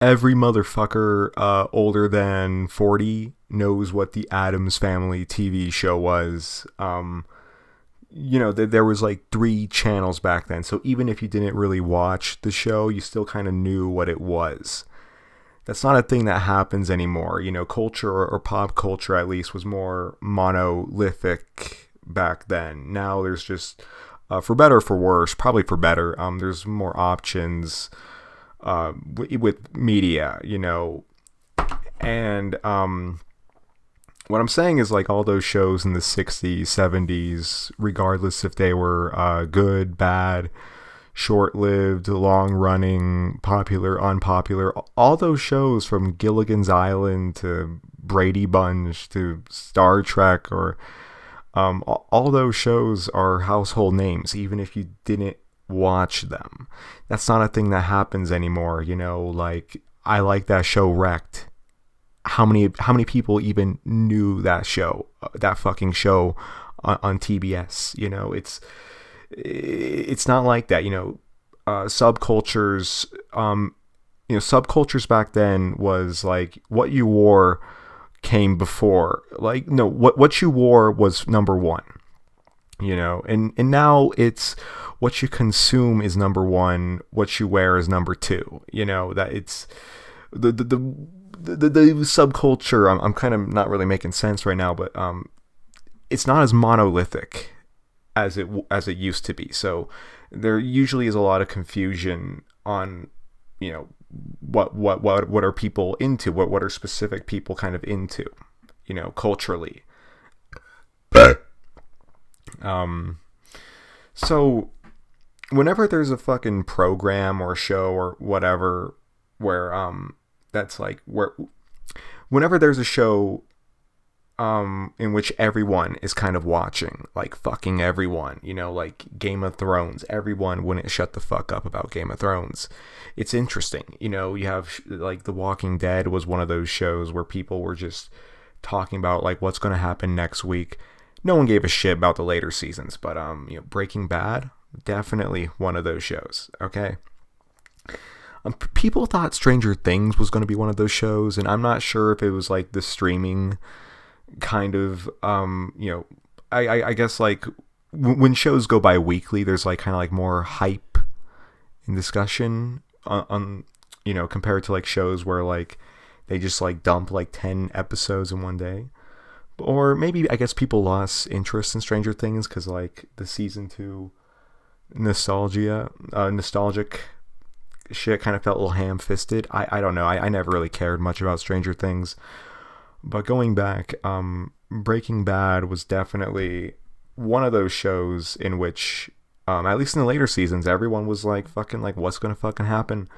every motherfucker older than 40 knows what the Addams Family TV show was. There was like 3 channels back then, so even if you didn't really watch the show, you still kind of knew what it was. That's not a thing that happens anymore. Culture or pop culture at least was more monolithic back then. Now there's just, for better or for worse, probably for better, there's more options with media, and what I'm saying is, like, all those shows in the 60s, 70s, regardless if they were good, bad, short-lived, long-running, popular, unpopular, all those shows from Gilligan's Island to Brady Bunch to Star Trek, or all those shows are household names, even if you didn't watch them. That's not a thing that happens anymore. Like, I like that show Wrecked. How many people even knew that show, that fucking show on TBS? It's not like that. Subcultures. Subcultures back then was like what you wore came before. Like, no, what you wore was number one. And now it's what you consume is number one, what you wear is number two. That it's the subculture. I'm kind of not really making sense right now, but it's not as monolithic as it used to be. So there usually is a lot of confusion on what are people into, what are specific people kind of into, culturally. So whenever there's a fucking program or show or whatever where that's like whenever there's a show in which everyone is kind of watching, like fucking everyone, like Game of Thrones, everyone wouldn't shut the fuck up about Game of Thrones. It's interesting. You have like The Walking Dead was one of those shows where people were just talking about like what's going to happen next week. No one gave a shit about the later seasons, but Breaking Bad, definitely one of those shows. Okay. People thought Stranger Things was going to be one of those shows, and I'm not sure if it was like the streaming kind of, I guess like when shows go by weekly, there's like kind of like more hype and discussion on compared to like shows where like they just like dump like 10 episodes in one day. Or maybe I guess people lost interest in Stranger Things because like the season 2 nostalgic shit kind of felt a little ham-fisted. I don't know. I never really cared much about Stranger Things. But going back, Breaking Bad was definitely one of those shows in which, at least in the later seasons, everyone was like, fucking, like, what's gonna fucking happen?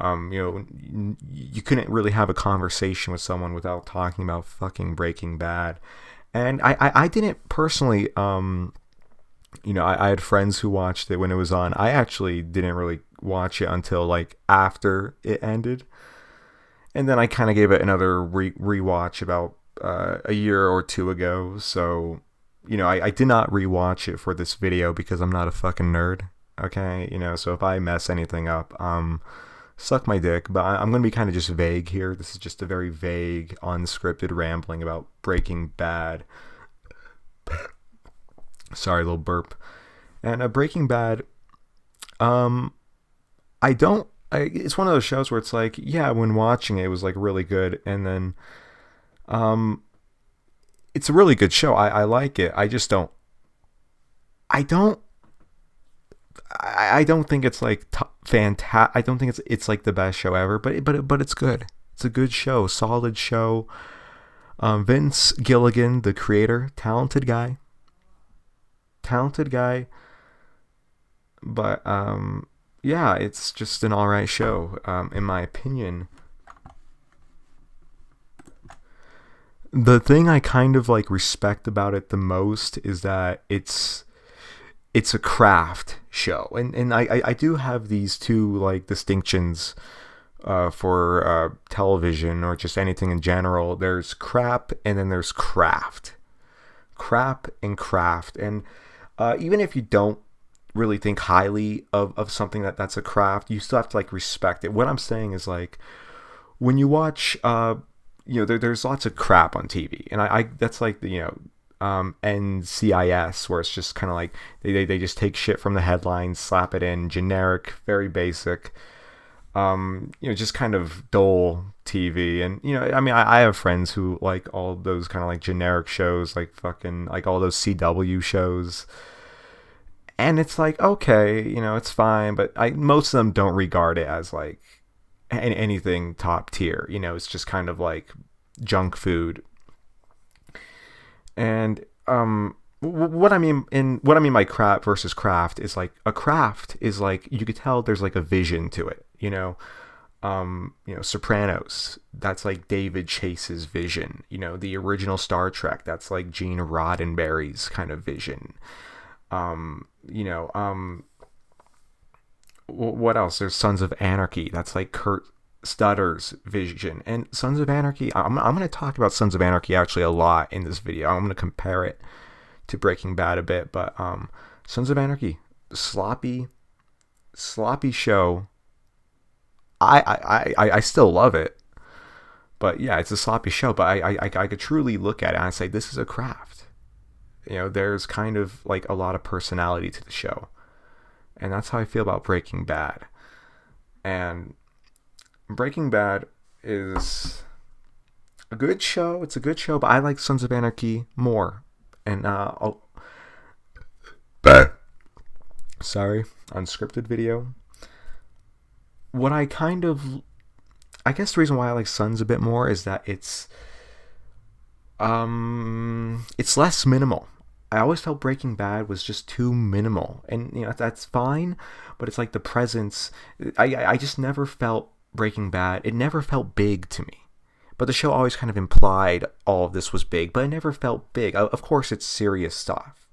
You couldn't really have a conversation with someone without talking about fucking Breaking Bad. And I didn't personally, I had friends who watched it when it was on. I actually didn't really watch it until like after it ended. And then I kind of gave it another rewatch about a year or two ago. So, I did not rewatch it for this video because I'm not a fucking nerd. Okay, so if I mess anything up, suck my dick. But I'm going to be kind of just vague here. This is just a very vague, unscripted rambling about Breaking Bad. Sorry, little burp. And Breaking Bad, it's one of those shows where it's like, yeah, when watching it, it was like really good, and then it's a really good show. I like it. I just don't think it's like fantastic. I don't think it's like the best show ever, but it's good. It's a good show, solid show. Vince Gilligan, the creator, talented guy, but yeah, it's just an alright show, in my opinion. The thing I kind of like respect about it the most is that it's a craft show, and I do have these two like distinctions for television or just anything in general. There's crap and then there's craft. Crap and craft. And even if you don't really think highly of something that's a craft, you still have to like respect it. What I'm saying is like when you watch, there's lots of crap on TV, and I that's like the NCIS, where it's just kind of like they just take shit from the headlines, slap it in, generic, very basic, just kind of dull TV. And I mean, I have friends who like all those kind of like generic shows, like fucking like all those CW shows. And it's like, okay, it's fine, but most of them don't regard it as like anything top tier. It's just kind of like junk food. And what I mean by crap versus craft is like, a craft is like, you could tell there's like a vision to it. Sopranos, that's like David Chase's vision. The original Star Trek, that's like Gene Roddenberry's kind of vision. What else? There's Sons of Anarchy. That's like Kurt Stutter's vision. And Sons of Anarchy, I'm going to talk about Sons of Anarchy actually a lot in this video. I'm going to compare it to Breaking Bad a bit, but Sons of Anarchy, sloppy show. I still love it, but yeah, it's a sloppy show. But I could truly look at it and I say, this is a craft. There's kind of like a lot of personality to the show. And that's how I feel about Breaking Bad. And Breaking Bad is a good show. It's a good show, but I like Sons of Anarchy more. And sorry, unscripted video. What I guess the reason why I like Sons a bit more is that it's less minimal. I always felt Breaking Bad was just too minimal, and that's fine, but it's like the presence. I just never felt Breaking Bad. It never felt big to me, but the show always kind of implied all of this was big, but it never felt big. Of course, it's serious stuff.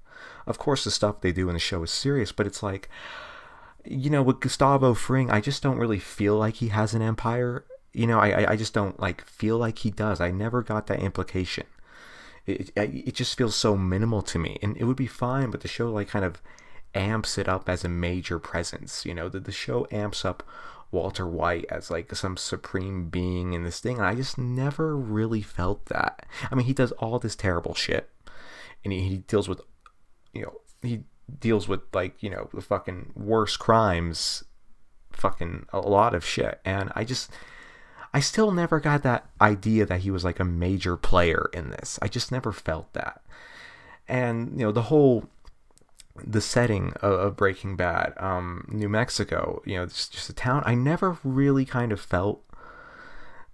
Of course, the stuff they do in the show is serious, but it's like, with Gustavo Fring, I just don't really feel like he has an empire. I just don't like feel like he does. I never got that implication. It just feels so minimal to me, and it would be fine, but the show like kind of amps it up as a major presence. The show amps up Walter White as like some supreme being in this thing, and I just never really felt that. I mean, he does all this terrible shit, and he deals with, like, the fucking worst crimes, fucking a lot of shit, and I still never got that idea that he was like a major player in this. I just never felt that. And, the setting of Breaking Bad, New Mexico, it's just a town. I never really kind of felt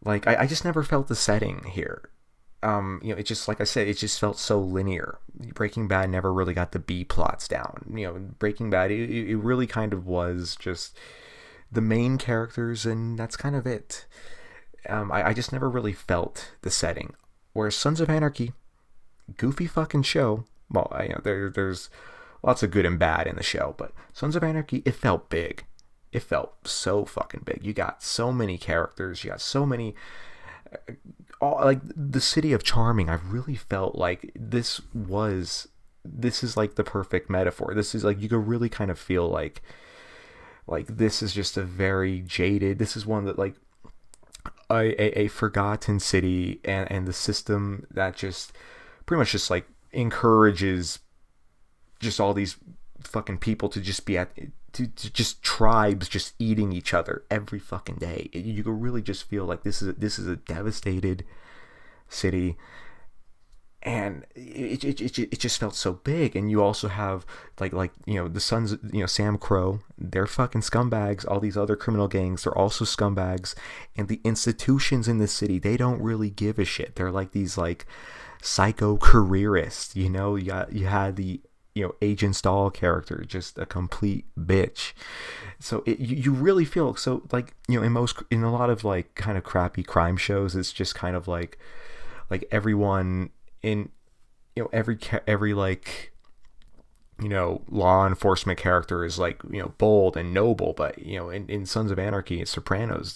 like, I just never felt the setting here. It just, like I said, it just felt so linear. Breaking Bad never really got the B plots down. Breaking Bad, it really kind of was just the main characters, and that's kind of it. I just never really felt the setting. Whereas Sons of Anarchy, goofy fucking show. Well, there's lots of good and bad in the show, but Sons of Anarchy, it felt big. It felt so fucking big. You got so many characters. You got so many. Like the city of Charming, I really felt like this is like the perfect metaphor. This is like, you could really kind of feel like this is just a very jaded. This is one that like. A forgotten city, and the system that just pretty much just like encourages just all these fucking people to just be to just tribes just eating each other every fucking day. You can really just feel like this is a devastated city, and it just felt so big. And you also have like the sons, Sam Crow, they're fucking scumbags. All these other criminal gangs, they're also scumbags. And the institutions in the city, they don't really give a shit. They're like these like psycho careerists. You had the Agent Stahl character, just a complete bitch. So you really feel so like in a lot of like kind of crappy crime shows, it's just kind of like everyone in every like law enforcement character is like bold and noble, but in Sons of Anarchy and Sopranos,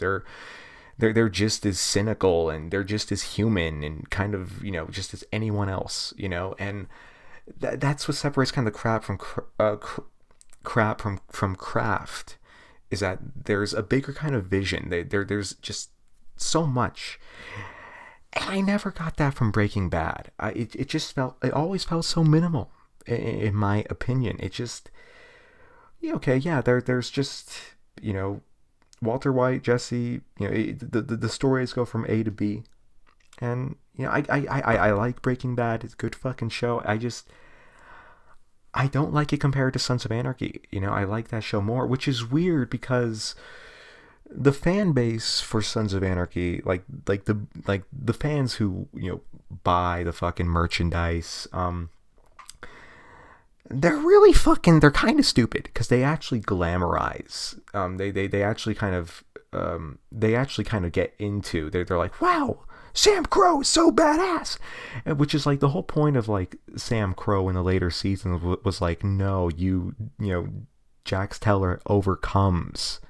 they're just as cynical, and they're just as human, and kind of just as anyone else, and that's what separates kind of the crap from craft, is that there's a bigger kind of vision. There's just so much. And I never got that from Breaking Bad. It always felt so minimal, in my opinion. It just, yeah, okay, yeah, there's just, you know, Walter White, Jesse, you know, the stories go from A to B. And, you know, I like Breaking Bad. It's a good fucking show. I don't like it compared to Sons of Anarchy. You know, I like that show more, which is weird because the fan base for Sons of Anarchy, like the fans who, you know, buy the fucking merchandise, they're kind of stupid because they actually glamorize. They actually kind of get into. They're like, wow, Sam Crow is so badass, which is like the whole point of like Sam Crow in the later seasons was like, no, you know, Jax Teller overcomes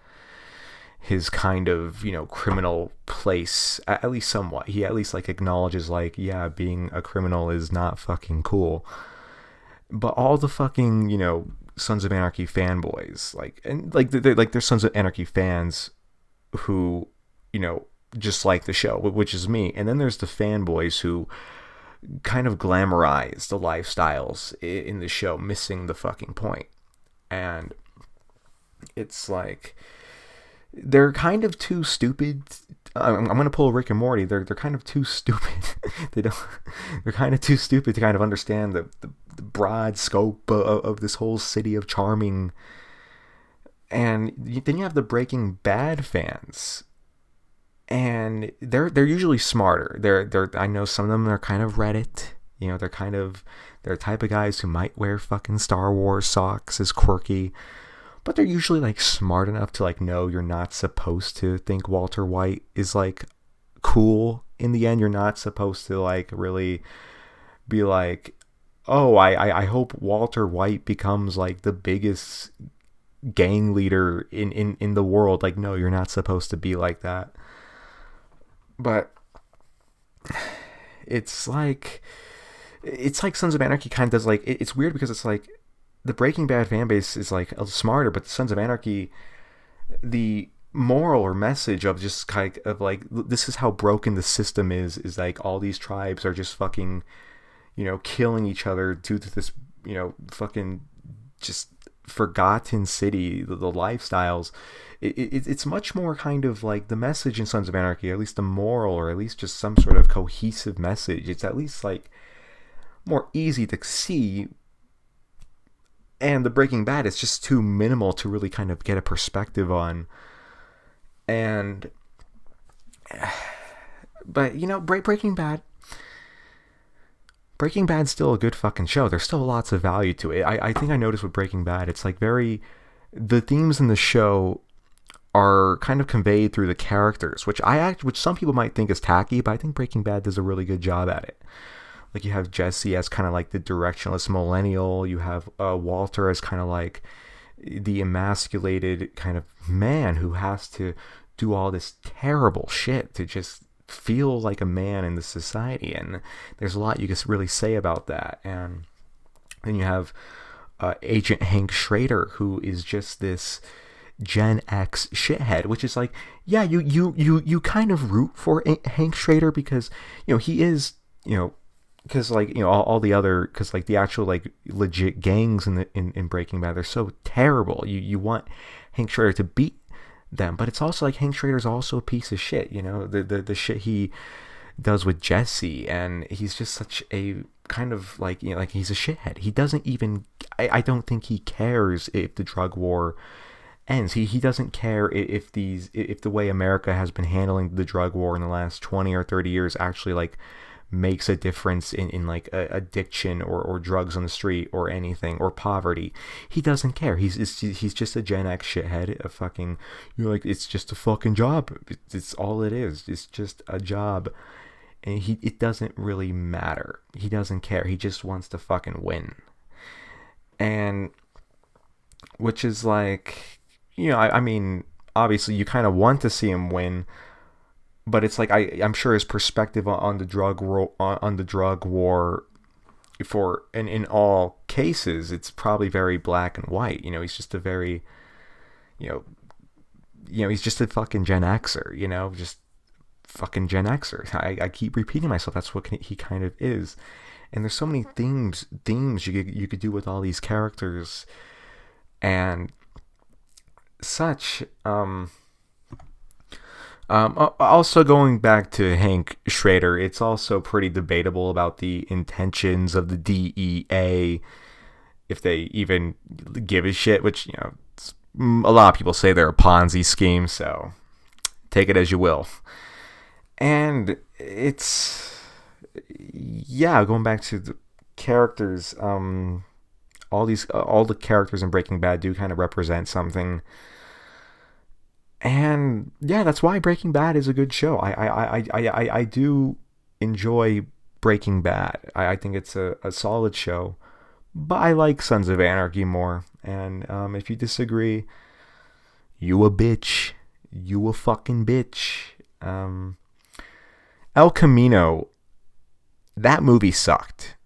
his kind of, you know, criminal place, at least somewhat. He at least like acknowledges like, yeah, being a criminal is not fucking cool. But all the fucking, you know, Sons of Anarchy fanboys, like, and like they're Sons of Anarchy fans who, you know, just like the show, which is me. And then there's the fanboys who kind of glamorize the lifestyles in the show, missing the fucking point. And it's like, they're kind of too stupid. I'm gonna pull Rick and Morty. They're kind of too stupid. They're kind of too stupid to kind of understand the broad scope of this whole city of charming. And then you have the Breaking Bad fans, and they're usually smarter. I know some of them are kind of Reddit. You know, they're the type of guys who might wear fucking Star Wars socks, is quirky. But they're usually like smart enough to like know you're not supposed to think Walter White is like cool. In the end, you're not supposed to like really be like, oh, I hope Walter White becomes like the biggest gang leader in the world. Like, no, you're not supposed to be like that. But it's like Sons of Anarchy kind of does, like, it's weird because it's like the Breaking Bad fan base is like smarter, but the Sons of Anarchy, the moral or message of just kind of like, this is how broken the system is like all these tribes are just fucking, you know, killing each other due to this, you know, fucking just forgotten city, the lifestyles. It's much more kind of like the message in Sons of Anarchy, or at least the moral, or at least just some sort of cohesive message. It's at least like more easy to see. And the Breaking Bad is just too minimal to really kind of get a perspective on. And, but, you know, Breaking Bad's still a good fucking show. There's still lots of value to it. I think I noticed with Breaking Bad, it's like the themes in the show are kind of conveyed through the characters, which some people might think is tacky, but I think Breaking Bad does a really good job at it. Like, you have Jesse as kind of like the directionless millennial. You have Walter as kind of like the emasculated kind of man who has to do all this terrible shit to just feel like a man in the society. And there's a lot you can really say about that. And then you have Agent Hank Schrader, who is just this Gen X shithead, which is like, yeah, you kind of root for Hank Schrader because, you know, he is, you know, because like, you know, all the other, because like the actual like legit gangs in Breaking Bad, they're so terrible. You want Hank Schrader to beat them, but it's also like Hank Schrader's also a piece of shit. You know, the shit he does with Jesse, and he's just such a kind of like, you know, like he's a shithead. He doesn't even, I don't think he cares if the drug war ends. He doesn't care if the way America has been handling the drug war in the last 20 or 30 years actually like makes a difference in like addiction or drugs on the street or anything, or poverty. He doesn't care. He's just a Gen X shithead. A fucking, you're like, it's just a fucking job. It's all it is. It's just a job. And it doesn't really matter. He doesn't care. He just wants to fucking win. And which is like, you know, I mean, obviously you kind of want to see him win, but it's like, I'm sure his perspective on the drug war for, and in all cases, it's probably very black and white. You know, he's just a very, you know, he's just a fucking Gen Xer, you know, just fucking Gen Xer. I keep repeating myself. That's what he kind of is. And there's so many themes you could do with all these characters and such. Also going back to Hank Schrader, it's also pretty debatable about the intentions of the DEA, if they even give a shit, which, a lot of people say they're a Ponzi scheme, so take it as you will. And it's, going back to the characters, all the characters in Breaking Bad do kind of represent something. And that's why Breaking Bad is a good show. I do enjoy Breaking Bad. I think it's a solid show, but I like Sons of Anarchy more. And if you disagree, you a bitch. You a fucking bitch. El Camino, that movie sucked.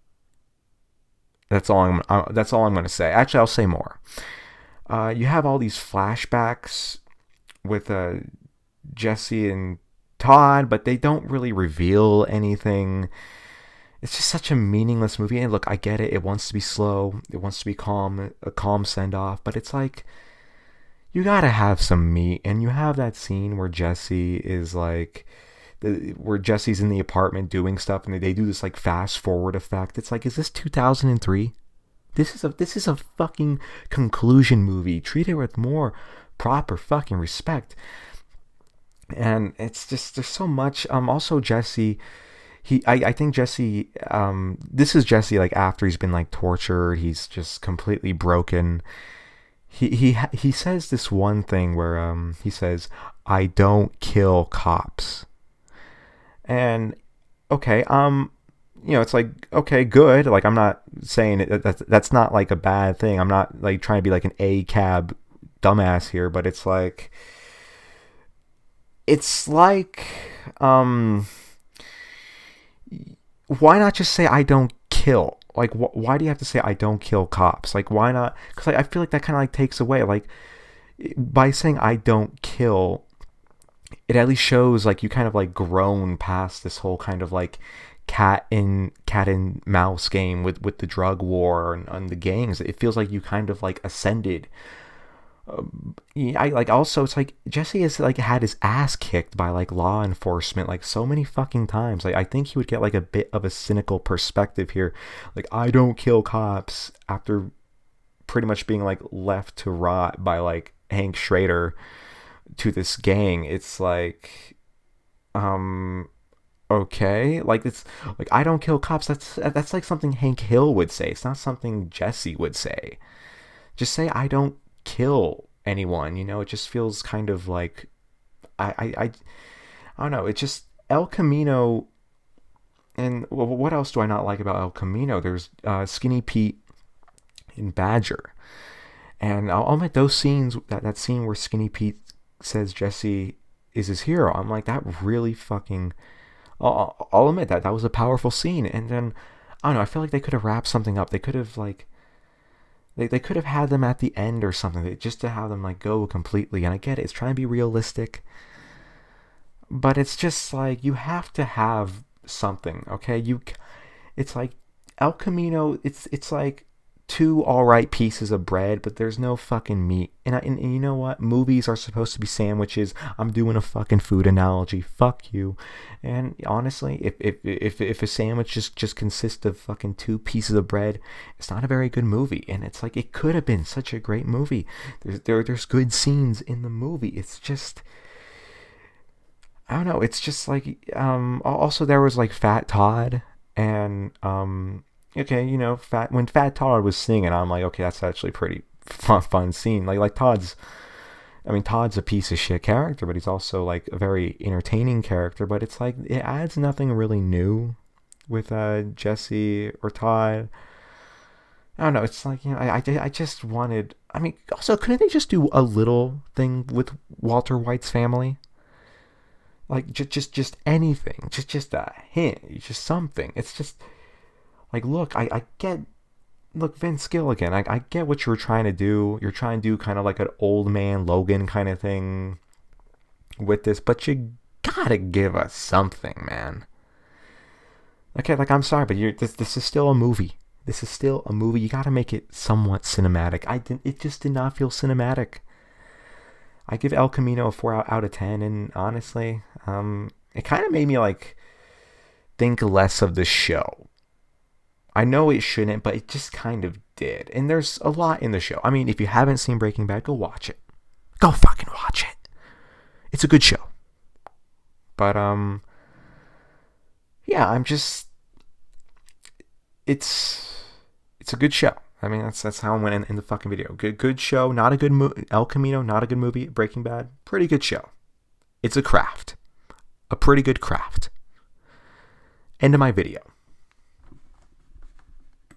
That's all I'm going to say. Actually, I'll say more. You have all these flashbacks with Jesse and Todd, but they don't really reveal anything. It's just such a meaningless movie. And look, I get it. It wants to be slow. It wants to be calm, a calm send-off. But it's like, you gotta have some meat. And you have that scene where Jesse is like, where Jesse's in the apartment doing stuff, and they do this like fast forward effect. It's like, is this 2003? This is a fucking conclusion movie. Treat it with more proper fucking respect. And it's just, there's so much. Also Jesse, I think Jesse, this is Jesse like after he's been like tortured. He's just completely broken. He says this one thing where he says, "I don't kill cops." And okay, it's like, okay, good. Like, I'm not saying that's not like a bad thing. I'm not like trying to be like an ACAB dumbass here, but it's like why not just say I don't kill? Like, why do you have to say I don't kill cops? Like, why not? Because I feel like that kind of like takes away, like, by saying I don't kill, it at least shows like you kind of like grown past this whole kind of like cat and mouse game with the drug war and the gangs. It feels like you kind of like ascended. I like, also it's like Jesse has like had his ass kicked by like law enforcement like so many fucking times. Like, I think he would get like a bit of a cynical perspective here, like, I don't kill cops, after pretty much being like left to rot by like Hank Schrader to this gang. It's like, okay, like, it's like, I don't kill cops. That's like something Hank Hill would say. It's not something Jesse would say. Just say I don't kill anyone. It just feels kind of like, I don't know. It just, El Camino. And what else do I not like about El Camino? There's Skinny Pete and Badger, and I'll admit those scenes, that scene where Skinny Pete says Jesse is his hero, I'm like, that really fucking, I'll admit that was a powerful scene. And then I don't know, I feel like they could have wrapped something up. They could have like, they could have had them at the end or something, just to have them like go completely. And I get it, it's trying to be realistic, but it's just like, you have to have something, okay? It's like El Camino, it's like two alright pieces of bread, but there's no fucking meat. And you know what? Movies are supposed to be sandwiches. I'm doing a fucking food analogy. Fuck you. And honestly, if a sandwich just consists of fucking two pieces of bread, it's not a very good movie. And it's like, it could have been such a great movie. There's good scenes in the movie. It's just, I don't know. It's just like, also there was like Fat Todd, and okay, when Fat Todd was singing, I'm like, okay, that's actually pretty fun scene. Like Todd's a piece of shit character, but he's also like a very entertaining character. But it's like, it adds nothing really new with Jesse or Todd. I don't know. It's like, I just wanted. Also, couldn't they just do a little thing with Walter White's family? Like, just anything, just a hint, just something. It's just like, look, I get, look, Vince Gilligan, I get what you were trying to do. You're trying to do kind of like an old man Logan kind of thing with this, but you gotta give us something, man. Okay, like, I'm sorry, but this is still a movie. This is still a movie. You gotta make it somewhat cinematic. It just did not feel cinematic. I give El Camino a 4 out of 10, and honestly, it kind of made me like think less of the show. I know it shouldn't, but it just kind of did. And there's a lot in the show. I mean, if you haven't seen Breaking Bad, go watch it. Go fucking watch it. It's a good show. But yeah, it's a good show. I mean, that's how I went in the fucking video. Good show, not a good movie. El Camino, not a good movie. Breaking Bad, pretty good show. It's a craft. A pretty good craft. End of my video.